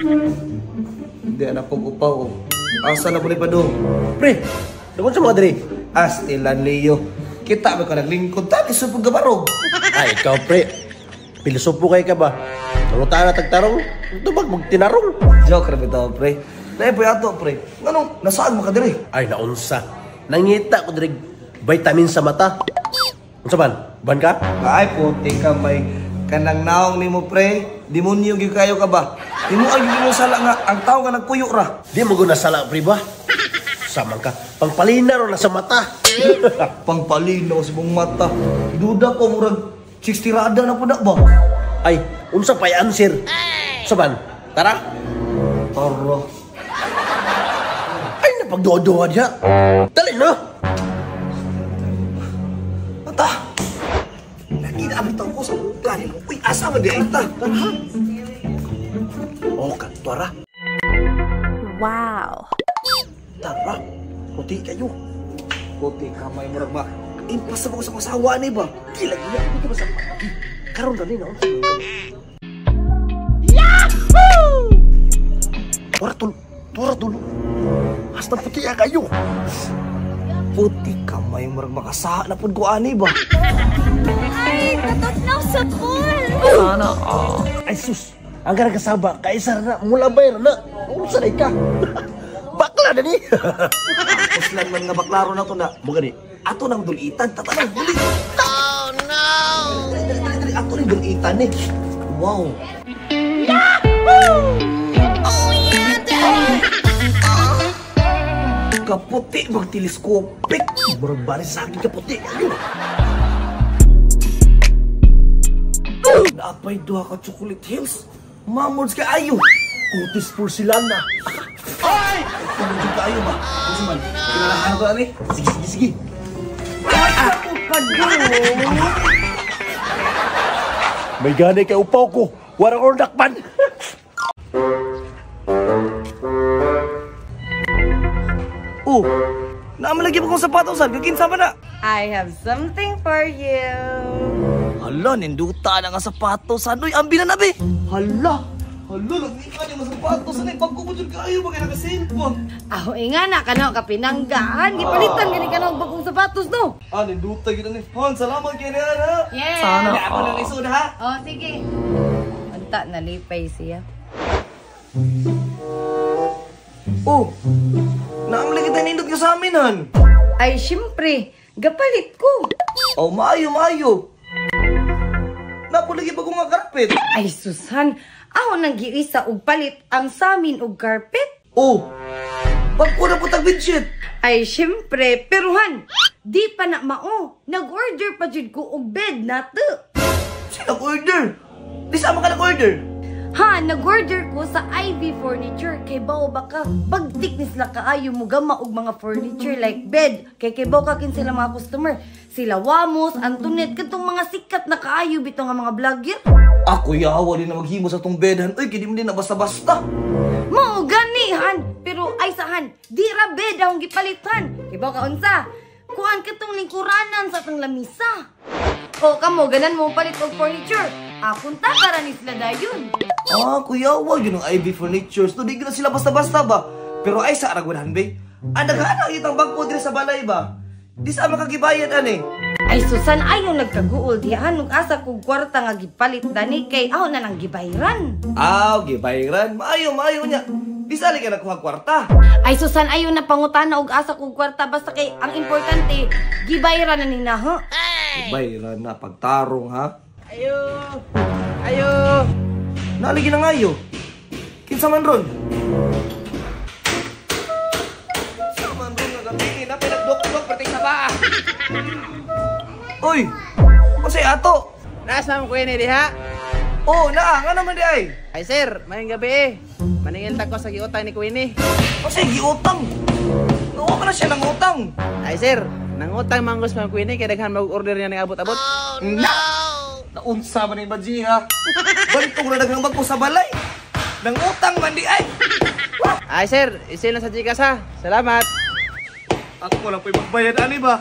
Hindi anak kong upaw. Asa na po ni Padong? Pre, naman sa mga diri. Astilan Leo. Kita ba ka naglingkod? Tali sa pagkabarog. Ay, ikaw pre. Pilosopo kayo ka ba? Nalutaan na tagtarong. Ito ba magtinarong? Joke rin ito, pre. Dahil po yato, pre. Anong, nasaan mo ka diri? Ay, naunsa. Nangita ko diri vitamin sa mata. Unsa man? Ban ka? Ay, puti ka may kanang naong ni mo, pre. Demonyo gyud kayo ka ba? Imo ay gyud sala nga ang tao nga nagpuyo ra. Di mo guna sala, pre ba? Samang ka. Pangpalina ro na sa mata. Pangpalinaw sa mong mata. Duda ko murag 60 rada na po na ba? Ay, unsa pa'y answer? Saban? Tara. Tara. Ay, napagdodoha diya. Dali na. Mata. Naginabitan ko sa ugan. Uy, asa man di ay ta? Oh, tara. Wow. Tara. Puti kayo. Puti ka may murag ba? Impas ako sa kasawa ni ba? Di lagi na. Ito ba sa pagi? Karoon na rin, Yahoo! Tora tulo. Hasta puti ya kayo. Puti ka may murag makasaha na pud ko ani ba? Ay, katotnaw sa pool! Sana Ay sus. Ang gara kasaba. Kaisar na. Mula bayar na. Unsa na ka? Bakla na ni. Kuslan man nga baklaro na to na. Bukan ni. Ato nang dulitan, tatanang duli. Oh no! Dali, ato nang dulitan eh. Wow. Yahoo! Oh yeah, daddy! Kaputi magteleskopik. Murag baris sa akin kaputi. Ayun. Naapay duha ka chocolate hills. Mamods ka ayo. Kutis porcelana. Ay! Mamods ka ayo ba? Kasi man, kinalahan ko ani. Sige. Ako pa May ganay kay upaw ko. Warang ordak man. Oh, naamalagi pa kong sapatos. Kakinsa ba na? I have something for you. Hala, ninduta na nga sapatos. Ano'y ambi na nabi? Hala, nagnika niya mga sapatos. Ano'y pagkubudod ka ayo ba kaya nakasilpon? Aho nga na, kano ka pinanggaan. Gipalitan gani ka ng bagong sapatos, no? Ah, ninduta kita ni. Hon, salamat kaya niya na. Yeah. Sana ako nang isod ha. Oh, sige. Anta, nalipay siya. Oh, naamalagi kita nindot ka sa amin han. Ay, syempre, gapalit ko. Oh, maayo. Napulagi pa ko nga karpet. Ay, Susan, ako nang giisa og palit ang samin og carpet. Oh, pagkuna po tag-bedsheet. Ay, syempre, peruhan, di pa na mao. Nag-order pa jud ko og bed na to. Sino order? Di sama ka nag-order. Ha, nag-order ko sa Ivy Furniture. Kay bao baka pagtiknis la kaayo mo gama og mga furniture like bed. Kay bao kakin sila mga customer. Sila Wamos, Antoinette, katong mga sikat na kaayo bitaw nga mga vlogger. Ako yawa din na maghimo sa tong bedhan. Uy, kaya di mo din na basta-basta. Mao ganihan, pero ay sahan, di ra bed ang gipalitan. Kay bao ka unsa? Kuan katong lingkuranan sa tong lamisa. O kamo ganan mo palit og furniture. Akon ta para ni sila dayon. Ah, kuya, wag yun ang Ivy Furnitures. To, di na sila basta-basta ba? Pero ay sa aragwanahan, be. Ah, naghanang itang bangko din sa balay ba? Di sa makagibayad, ani. Ay Susan, ayaw nagkaguol dihan ug asa kog kwarta nga gipalit dani kay aw na nang gibayran. Ah, gibayran. Maayo niya. Di sali ka nakuha kwarta. Ay Susan, ayaw na pangutana og asa kog kwarta basta kay ang importante gibayran na nina ha. Gibayran na pagtarong, ha? Ayo. Naligi na ngayo. Kinsa man ron? Kinsa man ron nga gabi na pinagdok-dok perting sa baa. Uy, kasi ato. Nasa mo ko ini diha? Oh, nga naman di ay. Ay sir, mayong gabi. Maningil ta ko sa giutang ni Queenie. Kasi giutang. Nawa ka na siya ng utang. Ay sir, nangutang manggos man Queenie kay daghan mag-order niya ng abot-abot. Naunsa man ni Baji ha. Bantong na daghang bagko sa balay. Nang utang man di ay. Ay sir, isil na sa Gcash ha. Salamat. Ako lang po'y magbayad ani ba?